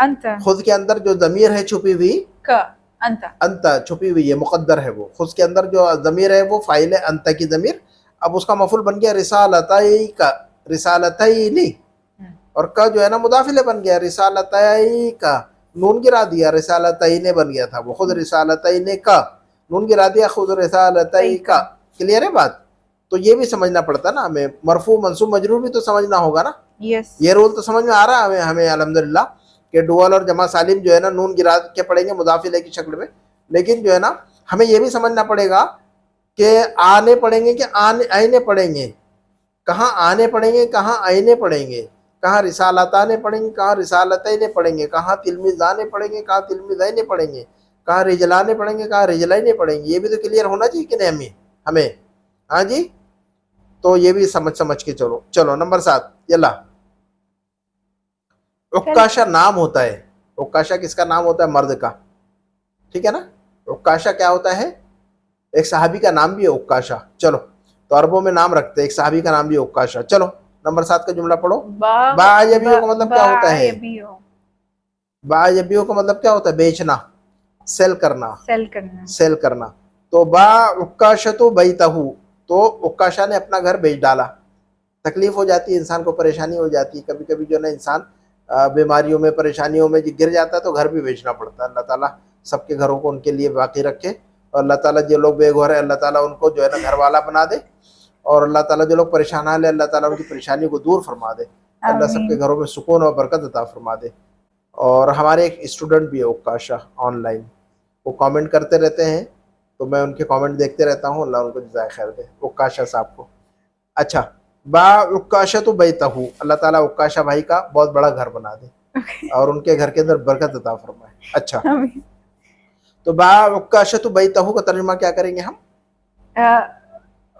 अंता। खुद के अंदर जो जमीर है छुपी हुई, का अंता, अंता छुपी हुई है, मुकद्दर है वो। खुद के अंदर जो जमीर है वो फाइल है, अंता की जमीर। अब उसका मफूल बन गया रिसालतई का, रिसालतईनी, और का जो है ना मुदाफिले बन गया, रिसालतई का, नून गिरा दिया, रिसालतईने बन गया था वो, खुद रिसालतईने का, नून गिरा दिया, खुद रिसालतई का। क्लियर है बात? तो ये भी समझना पड़ता ना हमें, मरफू मंसूब मजरूर भी तो समझना होगा ना। यस, ये रूल तो समझ में आ रहा है हमें अल्हम्दुलिल्लाह, कि डुअल और जमा सालिम जो है ना नून गिरा के पढ़ेंगे मुदाफिले की शक्ल में। लेकिन जो है ना हमें ये भी समझना पड़ेगा कि आने पढ़ेंगे कि आने पढ़ेंगे, कहाँ आने पढ़ेंगे, कहाँ आईने पढ़ेंगे, कहाँ रिसालताने पढ़ेंगे, कहाँ रिसालतैने पढ़ेंगे, कहाँ तिलमिज़ाने पढ़ेंगे, कहाँ तिलमिज़ैने पढ़ेंगे, कहाँ रिजलाने पढ़ेंगे, कहाँ रिजलैने पढ़ेंगे। ये भी तो क्लियर होना चाहिए कि नहीं हमें हमें हाँ जी। तो ये भी समझ के चलो। चलो नंबर 7, यल्ला। उक्काशा नाम होता है। उक्काशा किसका नाम होता है? मर्द का, ठीक है ना। उक्काशा क्या होता है? एक सहाबी का नाम भी है उक्काशा। चलो, तो अरबों में नाम रखते हैं, एक सहाबी का नाम भी है उक्काशा। चलो नंबर 7 का जुमला पढ़ो। बायबियो का मतलब क्या होता है? बायबियो का मतलब क्या होता है? बेचना, सेल करना, सेल करना, सेल करना। तो बा उक्काशतु बैतहू, तो उक्काशा ने अपना घर बेच डाला। तकलीफ हो जाती है इंसान को, परेशानी हो जाती है, कभी कभी जो है ना इंसान बीमारियों में, परेशानियों में गिर जाता है तो घर भी बेचना पड़ता है। अल्लाह ताला सबके घरों को उनके लिए बाकी रखे, और अल्लाह ताला जो लोग बेघर है अल्लाह ताला उनको जो है ना घर वाला बना दे, और अल्लाह ताला जो लोग परेशान है अल्लाह ताला उनकी परेशानी को दूर फरमा दे। अल्लाह सबके घरों में सुकून और बरकत अता फरमा दे। और हमारे एक स्टूडेंट भी है उक्काशा ऑनलाइन, वो कमेंट करते रहते हैं, तो मैं उनके कमेंट देखते रहता हूँ। अल्लाह उनको जज़ाए खैर दे, उक्काशा साहब को। अच्छा, बा उक्काशा तो बैतहू, अल्लाह ताला उक्काशा भाई का बहुत बड़ा घर बना दे और उनके घर के अंदर बरकत अता फरमाए। अच्छा, तो बा उक्काशा तो बैतहू का तर्जुमा क्या करेंगे हम?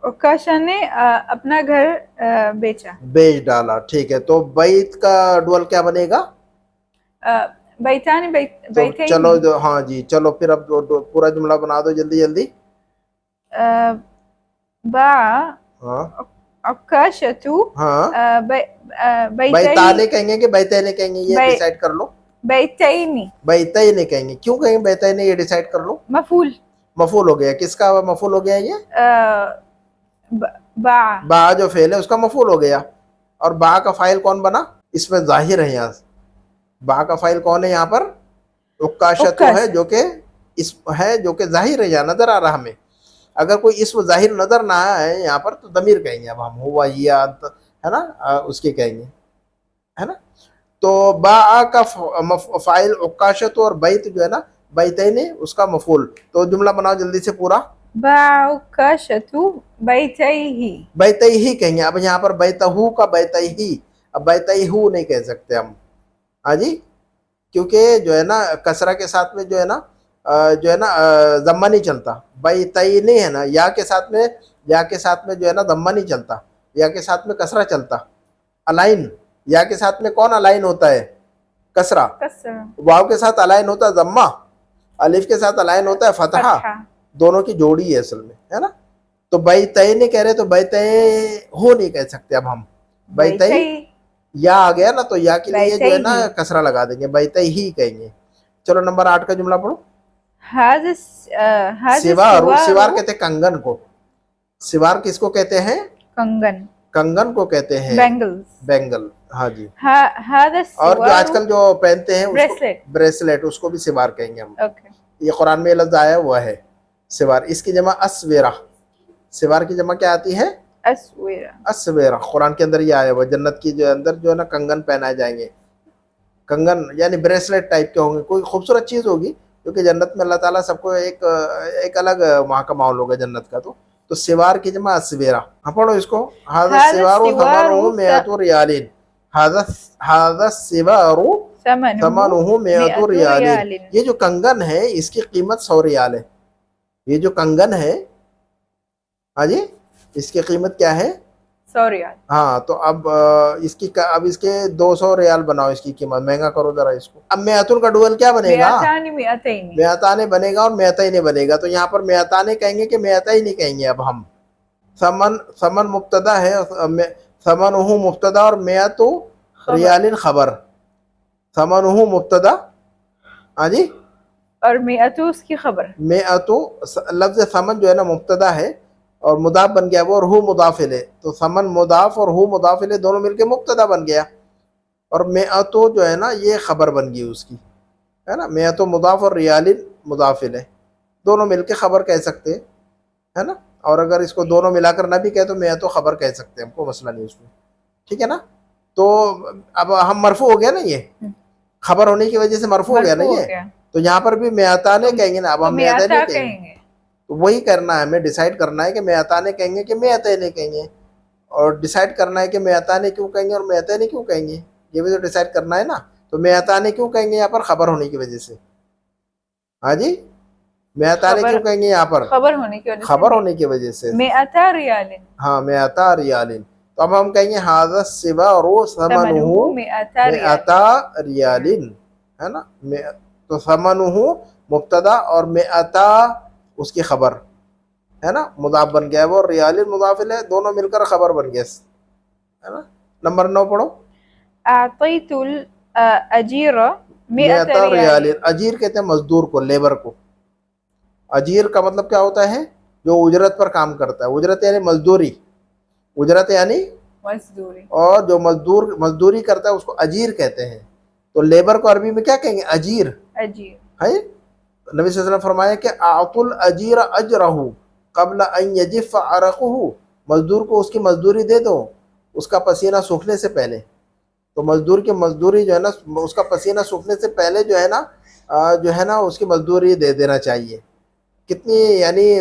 उक्काशा ने अपना घर बेचा, बेच डाला, ठीक है। तो बैत का डुअल क्या बनेगा? बैतानी, तो चलो जो, हाँ जी, चलो फिर अब पूरा जुमला बना दो जल्दी जल्दी। बा हाँ, उक्काशतु, हाँ, बैताने कहेंगे कि बैतैने कहेंगे, ये डिसाइड कर लो। बैतैनी, बैतैने कहेंगे। क्यों कहेंगे बैतैने, ये डिसाइड कर लो। मफूल, मफूल हो गया। किसका मफूल हो गया ये? बा, बा जो फेल है उसका मफूल हो गया। और बा का फाइल कौन बना? इसमें जाहिर है यहाँ बा का फाइल कौन है यहाँ पर? उक्काशा तो है जो कि इस है, जो कि जाहिर है, यहाँ नजर आ रहा हमें। अगर कोई इसम जाहिर नजर ना आए यहाँ पर तो दमीर कहेंगे अब हम, हुआ या है ना, उसके कहेंगे, है ना। तो बा का फाइल उक्काशा तो, और बैत जो है ना बैतैने उसका मफूल। तो जुमला बनाओ जल्दी से पूरा। बाउकाशतु बैतैही, बैतैही कहेंगे। अब यहाँ पर बैतहू का बैतैही, अब बैतैहू नहीं कह सकते हम, हाँ जी, क्योंकि जो है ना कसरा के साथ में जो है ना जम्मा नहीं चलता। बैतैनी है ना, या के साथ में, या के साथ में जो है ना दम्मा नहीं चलता, या के साथ में कसरा चलता। अलाइन, या के साथ में कौन अलाइन होता है? कसरा। वाव के साथ अलाइन होता है जम्मा, अलिफ के साथ अलाइन होता है फतहा। दोनों की जोड़ी है असल में, है ना। तो बैतै नहीं कह रहे तो बैतै हो नहीं कह सकते अब हम, बैतै या आ गया ना, तो या के लिए जो है ना कसरा लगा देंगे, बैतै ही कहेंगे। चलो नंबर 8 का जुमला पढ़ो। सिवार, सिवार कहते हैं कंगन को। सिवार किसको कहते हैं? कंगन, कंगन को कहते हैं बैंगल्स, बैंगल, हाँ जी। और जो आजकल जो पहनते हैं ब्रेसलेट, ब्रेसलेट उसको भी सिवार कहेंगे हम। ये कुरान में लफ्ज आया हुआ है सिवार। इसकी जमा अस्वेरा, सिवार की जमा क्या आती है? अस्विरा। अस्वेरा, कुरान के अंदर ये आया हुआ, जन्नत की जो अंदर जो है ना कंगन पहनाए जाएंगे, कंगन यानी ब्रेसलेट टाइप के होंगे, कोई खूबसूरत चीज होगी, क्योंकि जन्नत में अल्लाह ताला सबको एक अलग वहाँ का माहौल होगा जन्नत का। तो सिवार की जमा अस्वेरा। हाँ पढ़ो इसको। हादा हादा सिवारू सिवारू थमनुहु मिअतु रियालिन। हादा हादा सिवारू थमनुहु मिअतु मिअतु रियालिन। रियालिन। ये जो कंगन है इसकी कीमत 100 रियाल है। ये जो कंगन है, हाँ जी, इसकी कीमत क्या है? 100 रियाल। हाँ तो अब अब इसके 200 रियाल बनाओ, इसकी कीमत महंगा करो जरा इसको। अब मेअतुन का डुअल क्या बनेगा? मिअतानी मिअतैनी। मेअताने बनेगा और मेअतैनी बनेगा। तो यहाँ पर मेअताने कहेंगे कि मेअतैनी कहेंगे। अब हम समन समन मुब्तदा है, समनुहु मुब्तदा और मेअतु रियालिन खबर। समनुहु मुब्तदा, हाँ जी, और मिअतु उसकी खबर। मेअतु लफ्ज समन जो है ना मुब्तदा है और मुदाफ बन गया वो, और हु मुदाफिल है। तो समन मुदाफ और हु मुदाफिल है, दोनों मिलके मुब्तदा बन गया। और मेअतु जो है ना ये खबर बन गई उसकी, है ना। मेअतु मुदाफ और रियालिन मुदाफिल है, दोनों मिलके खबर कह सकते हैं, है ना। और अगर इसको दोनों मिलाकर ना भी कहे तो मेअतु खबर कह सकते हैं, हमको मसला नहीं उसमें, ठीक है ना। तो अब हम मरफू हो गया ना, ये खबर होने की वजह से मरफू हो गया ना ये। तो यहाँ पर भी मेअताने कहेंगे ना, अब हम मेअताने कहेंगे। तो वही करना है, हमें डिसाइड करना है कि मेअताने कहेंगे कि मेअतैने कहेंगे, और डिसाइड करना है कि मेअताने क्यों कहेंगे और मेअतैने क्यों कहेंगे, ये भी तो डिसाइड करना है ना। तो मेअताने क्यों कहेंगे यहाँ पर? खबर होने की वजह से। हाँ जी, मेअताने क्यों कहेंगे यहाँ पर? खबर होने की वजह से। खबर होने की वजह से। मिअता रियालिन। हाँ, मिअता रियालिन। तो अब हम कहेंगे हाज़ा सिवारू समनुहु मिअता रियालिन, है ना। तो समनुहु मुब्तदा और मिअता उसकी खबर, है ना, मुदाफ बन गया वो, रियालिन मुदाफिल है, दोनों मिलकर खबर बन गया, है ना। नंबर 9 पढ़ो। अअतैतुल अजीरा मिअता मिअता रियालिन। अजीर कहते हैं मजदूर को, लेबर को। अजीर का मतलब क्या होता है? जो उजरत पर काम करता है। उजरत यानी मजदूरी, उजरत यानी मजदूरी, और जो मजदूरी करता है उसको अजीर कहते हैं। तो लेबर को अरबी में क्या कहेंगे? अजीर। अजीर है। नबी सल्लल्लाहु अलैहि वसल्लम फरमाया कि आतुल अजीर अजरहु कबल अन यजिफ अरकुहु। मजदूर को उसकी मजदूरी दे दो उसका पसीना सूखने से पहले। तो मजदूर की मजदूरी जो है ना, उसका पसीना सूखने से पहले जो है ना उसकी मजदूरी दे देना चाहिए। कितनी यानी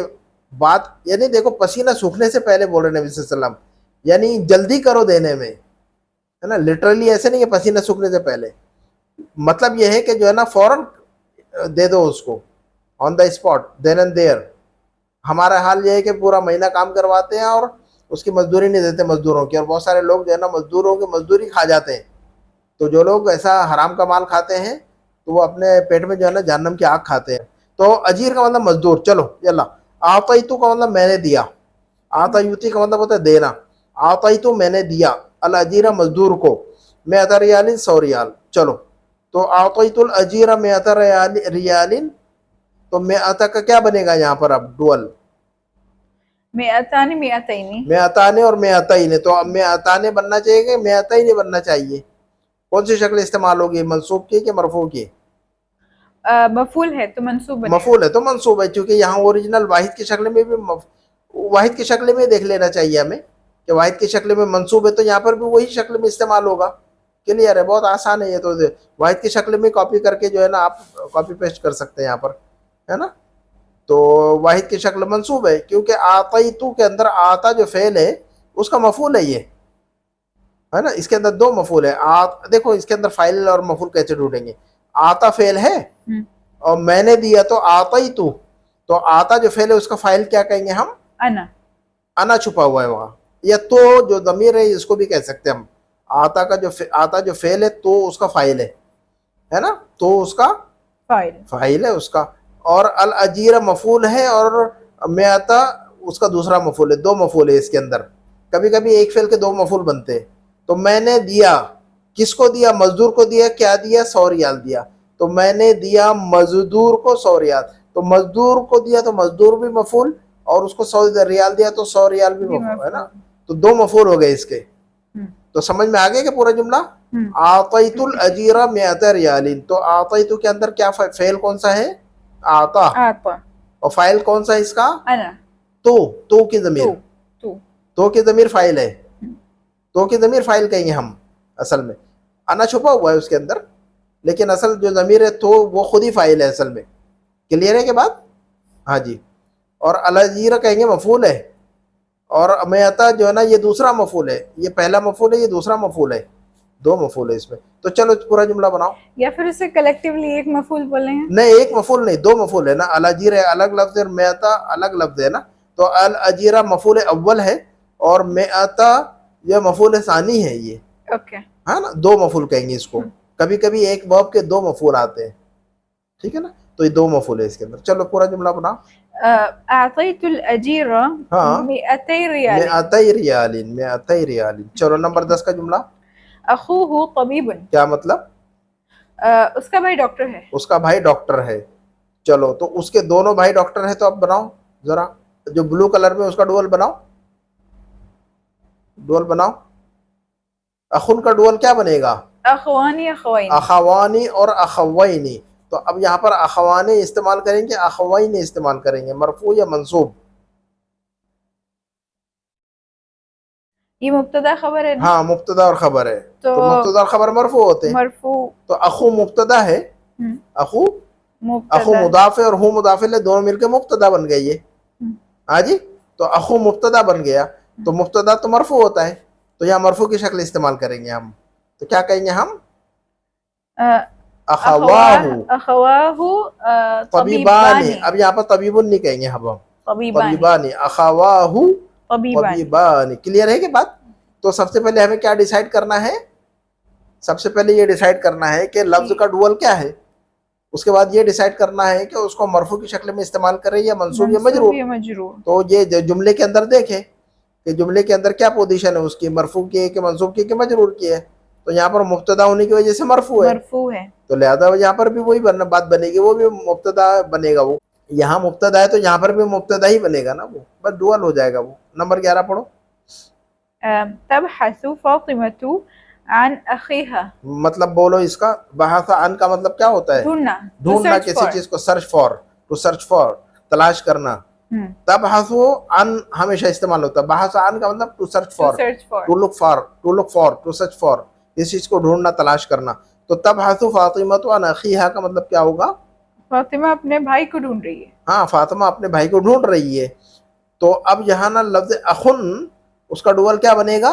बात, यानी देखो पसीना सूखने से पहले बोल रहे नबी सल्लल्लाहु अलैहि वसल्लम, यानी जल्दी करो देने में, है ना। लिटरली ऐसे नहीं है पसीना सूखने से पहले, मतलब यह है कि जो है ना फौरन दे दो उसको, on the spot, then and there. हमारा हाल यह है कि पूरा महीना काम करवाते हैं और उसकी मजदूरी नहीं देते मजदूरों की, और बहुत सारे लोग जो है ना मजदूरों की मजदूरी खा जाते हैं। तो जो लोग ऐसा हराम का माल खाते हैं तो वो अपने पेट में जो है ना जहन्नम की आग खाते हैं। तो अजीर का मतलब मजदूर। चलो यल्ला, आतईतु का मतलब मैंने दिया, आतयुती का मतलब होता है देना। आतईतु मैंने दिया, अल अजीरा मजदूर को, मिअता रियालिन 100 रियाल। चलो, तो आतईतुल अजीरा मिअता रियालिन, तो मिअता का क्या बनेगा यहाँ पर? अब डुअल मिअतानी मिअतैनी। मिअताने और मिअतैने। तो अब मिअताने बनना चाहिए कि मिअतैने बनना चाहिए? कौन सी शक्ल इस्तेमाल होगी, मंसूब की कि मरफू की? मफूल है तो मंसूब बनेगा। मफूल है तो मंसूब है, क्योंकि यहाँ ओरिजिनल वाहिद की शक्ल में भी वाहिद की शक्ल में देख लेना चाहिए हमें कि वाहिद की शक्ल में मंसूब है, तो यहाँ पर भी वही शक्ल में इस्तेमाल होगा। क्लियर है, बहुत आसान है ये तो। वाहिद की शक्ल में कॉपी करके जो है ना आप कॉपी पेस्ट कर सकते हैं यहाँ पर, है ना। तो वाहिद की शक्ल मंसूब है, क्योंकि आतईतु के अंदर आता जो फेल है उसका मफूल है ये, है ना। इसके अंदर 2 मफूल है। देखो इसके अंदर फाइल और मफूल कैसे ढूंढेंगे? आता फेल है और मैंने दिया तो आतईतु, तो आता जो फेल है उसका फाइल क्या कहेंगे हम? अना। अना छुपा हुआ है वहां, या तो जो दमीर है इसको भी कह सकते हैं हम। आता जो फेल है तो उसका फाइल है ना, तो उसका फाइल है उसका। और अल अजीरा मफूल है और मिअता उसका दूसरा मफूल है। 2 मफूल है इसके अंदर। कभी कभी एक फेल के 2 मफूल बनते हैं। तो मैंने दिया, किसको दिया? मजदूर को दिया। क्या दिया? 100 रियाल दिया। तो मैंने दिया मजदूर को 100 रियाल। तो मजदूर को दिया तो मजदूर भी मफूल, और उसको 100 रियाल दिया तो 100 रियाल भी मफूल, है ना। तो 2 मफूल हो गए इसके। तो समझ में आ गया कि पूरा जुमला? आतईतुल अजीरा मिअता रियालिन। तो आतईतु के अंदर क्या फेल कौन सा है? आता। और फाइल कौन सा है इसका? अना। तो की जमीर, तो की ज़मीर फाइल है, तो की ज़मीर फाइल कहेंगे हम असल में, अना छुपा हुआ है उसके अंदर, लेकिन असल जो ज़मीर है तो वो खुद ही फाइल है असल में। क्लियर है के बात? हाँ जी। और अलजीरा कहेंगे मफूल है, और मयता जो है ना ये दूसरा मफूल है, ये पहला मफूल है, ये दूसरा मफूल है, दो मफूल है इसमें। तो चलो पूरा जुमला बनाओ। या फिर उसे कलेक्टिवली एक मफूल बोलेंगे? नहीं, एक मफूल नहीं, दो मफूल है ना। अलजीरा अलग लफ्ज है और मयता अलग लफ्ज है ना। तो अल अजीरा मफूल अव्वल है और मयता ये मफूल सानी है ये, ओके। हाँ ना, दो मफूल कहेंगे इसको। कभी कभी एक वर्ब के दो मफूल आते हैं, ठीक है ना, तो ये दो मफूल है इसके अंदर। चलो पूरा जुमला बनाओ। अअतैतुल अजीरा हाँ, 200 रियाल। में अतई रियालिन। चलो नंबर 10 का जुमला। अखूहु तबीबुन। क्या मतलब? उसका भाई डॉक्टर है। उसका भाई डॉक्टर है। चलो तो उसके दोनों भाई डॉक्टर है, तो अब बनाओ जरा, जो ब्लू कलर में उसका डुअल बनाओ, डुअल बनाओ। अखुन का डुअल क्या बनेगा? अखवानी अखवाइन। अखवानी और अखवैनी। तो अब यहाँ पर अखवानी इस्तेमाल करेंगे, अखवैनी इस्तेमाल करेंगे, मरफू या मंसूब? ये मुब्तदा खबर है ना? हाँ, मुब्तदा और खबर है, तो मुब्तदा और खबर मरफू होते हैं। मरफू। तो अखु मुब्तदा है, अखु अखु मुब्तदा। मुदाफे और हु मुदाफिल दोनों मिलकर मुब्तदा बन गई है। हाँ जी, तो अखु मुब्तदा बन गया, तो मुब्तदा तो मरफू होता है, तो यहाँ मरफू की शक्ल इस्तेमाल करेंगे हम। तो क्या कहेंगे हम? अखवाहु अखवाहु तबीबानी। अब यहाँ पर तबीबुन नहीं कहेंगे हम तबीबानी, अखवाहु तबीबानी। क्लियर है कि बात? तो सबसे पहले हमें क्या डिसाइड करना है? सबसे पहले ये डिसाइड करना है कि लफ्ज का डुअल क्या है, उसके बाद ये डिसाइड करना है कि उसको मरफू की शक्ल में इस्तेमाल करें या मंसूब या मजरूर। तो ये जुमले के अंदर देखें कि जुमले के अंदर क्या पोजीशन है उसकी, मरफू की है कि मंसूब की कि मजरूर की है। तो यहाँ पर मुब्तदा होने की वजह से मरफू है, तो लिहाजा यहाँ पर भी वही बात बनेगी, वो भी मुब्तदा बनेगा। वो यहाँ मुब्तदा है तो यहाँ पर भी मुब्तदा ही बनेगा ना, वो बस डुअल हो जाएगा वो। नंबर 11 पढ़ो। तबहसु फातिमतु अन अखीहा। मतलब बोलो इसका। बहसा अन का मतलब क्या होता है? ढूंढना किसी चीज को, search for, to search for, तलाश करना। तबहसु अन हमेशा इस्तेमाल होता है। बहसा अन का मतलब to search for, to look for, to search for, इस चीज को ढूंढना, तलाश करना। तो तबहसु फातिमतु अन अखीहा का मतलब क्या होगा? फातिमा अपने भाई को ढूंढ रही है। हाँ, फातिमा अपने भाई को ढूंढ रही है। तो अब यहाँ ना लफ्ज अखुन, उसका डुअल क्या बनेगा?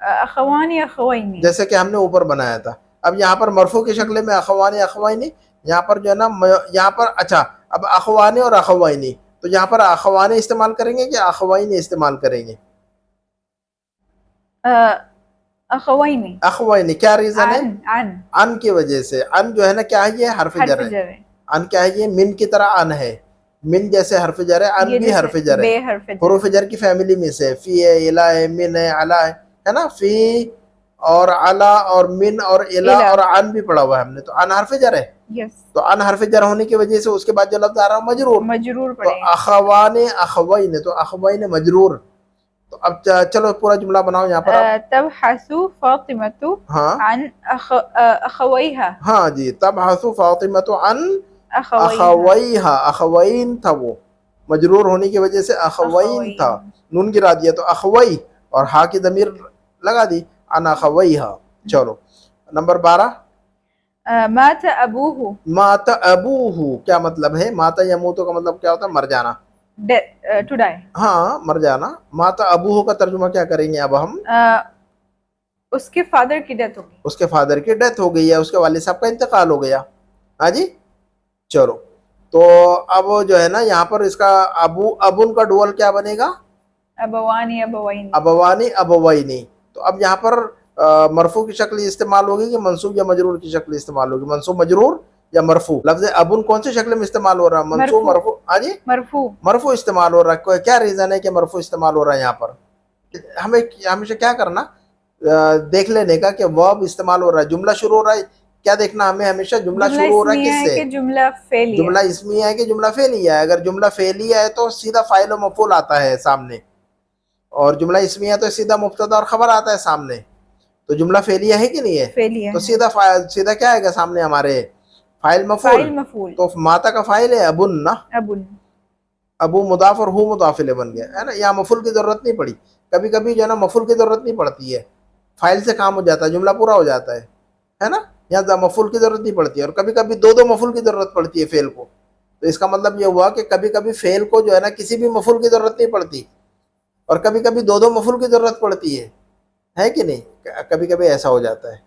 अखवानी अखवैनी, जैसे कि हमने ऊपर बनाया था। अब यहाँ पर मरफू की शक्ल में अखवानी अखवैनी, यहाँ पर जो है ना, यहाँ पर अच्छा, अब अखवानी और अखवैनी, तो यहाँ पर अखवानी इस्तेमाल करेंगे कि अखवैनी इस्तेमाल करेंगे? अखवैनी। अखवैनी। क्या रीजन है? अन की वजह से। अन जो है ना क्या है? ये हर्फ जर है। अन क्या है? ये मिन की तरह अन है, मिन जैसे हर्फ जर है, अन भी हर्फ जर है, हुरूफ जर की फैमिली में से। फी है, इला है, मिन है, अला है ना। फी और अला और मिन और इला और अन भी पढ़ा हुआ है हमने, तो अन हर्फ जर है। तो अन हर्फ जर होने की वजह से उसके बाद जो लफ्ज आ रहा है मजरूर। तो अखवाने अखवैन, तो अखवैन मजरूर। तो अब चलो पूरा जुमला बनाओ यहाँ पर। तबहसु फातिमतु अन अखवैहा। हाँ जी, तबहसु फातिमतु अन अखवैहा। अखवैन था वो, मजरूर होने की वजह से अखवैन था, नून गिरा दिया तो अखवै, और हा की दमीर लगा दी, अन अखवैहा। चलो नंबर 12। माता अबूहु। माता अबूहु क्या मतलब है? माता यमूतु का मतलब क्या होता है? मर जाना, टू डाई। हाँ, मर जाना। माता अबूहु का तर्जुमा क्या करेंगे अब हम? उसके फादर की डेथ हो गई। उसके फादर की डेथ हो गई है, उसके वालिद साहब का इंतकाल हो गया। हाँ जी। चलो तो अब जो है ना यहाँ पर इसका अबुन का डुअल क्या बनेगा? अबवानी अबवैनी। अबवानी अबवैनी। तो अब यहाँ पर मरफू की शक्ल इस्तेमाल होगी कि मंसूब या मजरूर की शक्ल इस्तेमाल होगी? मंसूब मजरूर या मरफू? लफ्ज अबुन कौन सी शक्ल में इस्तेमाल हो रहा है? मंसूब मरफू? हाँ जी, मरफू इस्तेमाल हो रहा है। क्या रीजन है कि मरफू इस्तेमाल हो रहा है यहाँ पर? हमें हमेशा क्या करना, देख लेने का कि वर्ब इस्तेमाल हो रहा है, जुमला शुरू हो रहा है, क्या देखना हमें हमेशा? जुमला शुरू हो रहा है किससे? जुमला इस्मिया है कि जुमला फेलिया है? अगर जुमला फेलिया है तो सीधा फाइल और मफूल आता है सामने, और जुमला इस्मिया तो सीधा मुब्तदा और खबर आता है सामने। तो जुमला फेलिया है कि नहीं है? फेलिया तो सीधा क्या आएगा सामने हमारे? फाइल मफूल। तो माता का फाइल है अबुन ना, अबुन। अबू मुदाफ और हु मुदाफ इलैह बन गया, है ना। यहाँ मफूल की जरूरत नहीं पड़ी। कभी कभी जो है ना मफूल की जरूरत नहीं पड़ती है, फाइल से काम हो जाता है, जुमला पूरा हो जाता है ना। यहाँ मफूल की जरूरत नहीं पड़ती है। और कभी कभी दो दो मफूल की जरूरत पड़ती है फेल को। तो इसका मतलब ये हुआ कि कभी कभी फेल को जो है ना किसी भी मफूल की जरूरत नहीं पड़ती, और कभी कभी दो दो मफूल की जरूरत पड़ती है कि नहीं। कभी कभी ऐसा हो जाता है।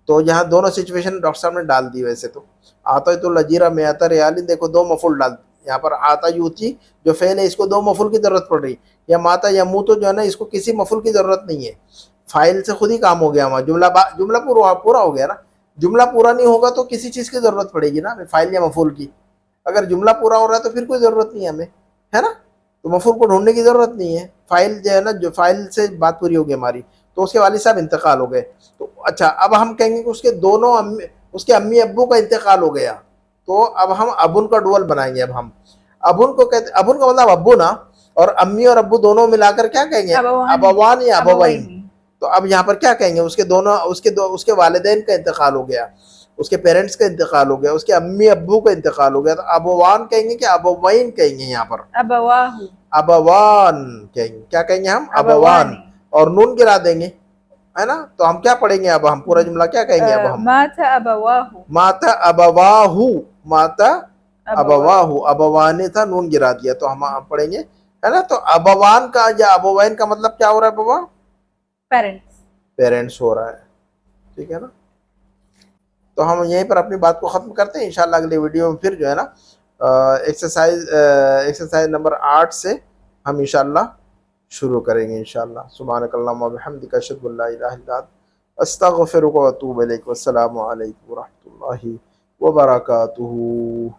तो यहाँ दोनों सिचुएशन डॉक्टर साहब ने डाल दी। वैसे तो आता तो लजीरा में आता रियाली, देखो दो मफूल डाल, यहाँ पर आता यूती जो फेल है इसको दो मफूल की जरूरत पड़ रही, या माता या मुँह तो जो है ना इसको किसी मफूल की जरूरत नहीं है। फाइल से खुद ही काम हो गया हमारा, जुमला पूरा हो गया ना। जुमला पूरा नहीं होगा तो किसी चीज की जरूरत पड़ेगी ना, फाइल या मफूल की। अगर जुमला पूरा हो रहा है तो फिर कोई जरूरत नहीं है हमें, है ना। तो मफूल को ढूंढने की जरूरत नहीं है। फाइल जो है ना, जो फाइल से बात पूरी होगी हमारी। तो उसके वालिद साहब इंतकाल हो गए। तो अच्छा, अब हम कहेंगे कि उसके दोनों उसके अम्मी अब्बू का इंतकाल हो गया। तो अब हम अबुन का डुअल बनाएंगे। अब हम अबुन को कहते, अबुन का मतलब अब्बू ना, और अम्मी और अब्बू दोनों मिलाकर क्या कहेंगे, अबवान या अबवाइन। तो अब यहाँ पर क्या कहेंगे, उसके वालिदैन का इंतकाल हो गया, उसके पेरेंट्स का इंतकाल हो गया, उसके अम्मी अब्बू का इंतकाल हो गया। तो अबवान कहेंगे कि अबवाइन कहेंगे। यहाँ पर अबवाहु, अबवान कहेंगे। क्या कहेंगे हम, अबवान, और नून गिरा देंगे, है ना। तो हम क्या पढ़ेंगे अब, हम पूरा जुमला क्या कहेंगे अब हम, माता अबवाहु, माता अबवाहु, माता अबवाहु, अबवाने था नून गिरा दिया तो हम पढ़ेंगे, है ना। तो अबवान का या अबवाइन का मतलब क्या हो रहा है बाबा, पेरेंट्स, पेरेंट्स हो रहा है, ठीक है ना। तो हम यहीं पर अपनी बात को ख़त्म करते हैं। इंशाल्लाह अगले वीडियो में फिर जो है ना एक्सरसाइज नंबर 8 से हम इंशाल्लाह शुरू करेंगे इंशाल्लाह। सुब्हानकल्लाहुम्मा व बिहम्दिका अशहदु अल्ला इलाहा इल्ला अंता अस्तगफिरुका व अतूबु इलैक। वस्सलामु अलैकुम व रहमतुल्लाहि व बरकातुहू।